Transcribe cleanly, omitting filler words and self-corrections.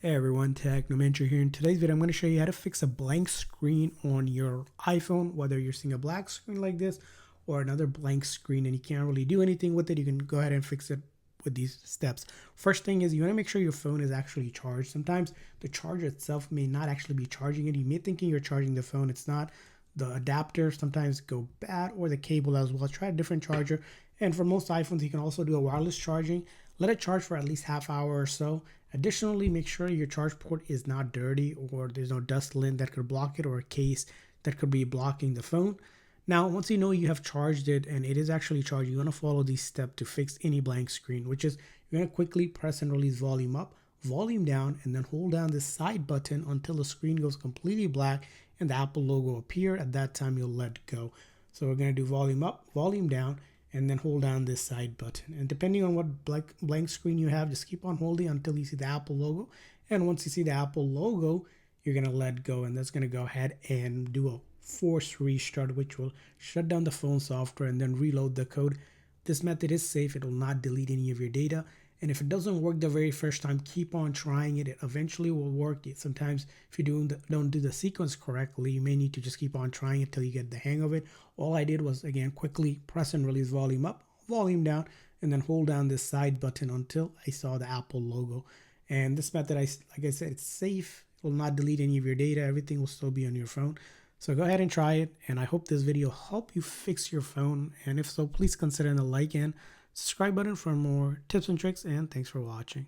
Hey everyone, Technomentary here. In today's video, I'm going to show you how to fix a blank screen on your iPhone, whether you're seeing a black screen like this or another blank screen and you can't really do anything with it. You can go ahead and fix it with these steps. First thing is you want to make sure your phone is actually charged. Sometimes the charger itself may not actually be charging it. You may thinking you're charging the phone. It's not. The adapter sometimes go bad, or the cable as well. Try a different charger. And for most iPhones, you can also do a wireless charging. Let it charge for at least half hour or so. Additionally, make sure your charge port is not dirty or there's no dust lint that could block it or a case that could be blocking the phone. Now, once you know you have charged it and it is actually charged, you want to follow these steps to fix any blank screen, which is you're going to quickly press and release volume up, volume down, and then hold down this side button until the screen goes completely black and the Apple logo appear. At that time, you'll let go. So we're going to do volume up, volume down, and then hold down this side button. And depending on what blank screen you have, just keep on holding until you see the Apple logo. And once you see the Apple logo, you're going to let go. And that's going to go ahead and do a force restart, which will shut down the phone software and then reload the code. This method is safe. It will not delete any of your data. And if it doesn't work the very first time, keep on trying it. It eventually will work. Sometimes if you don't do the sequence correctly, you may need to just keep on trying it till you get the hang of it. All I did was, again, quickly press and release volume up, volume down, and then hold down this side button until I saw the Apple logo. And this method, like I said, it's safe. It will not delete any of your data. Everything will still be on your phone. So go ahead and try it. And I hope this video helped you fix your phone. And if so, please consider the like and subscribe button for more tips and tricks, and thanks for watching.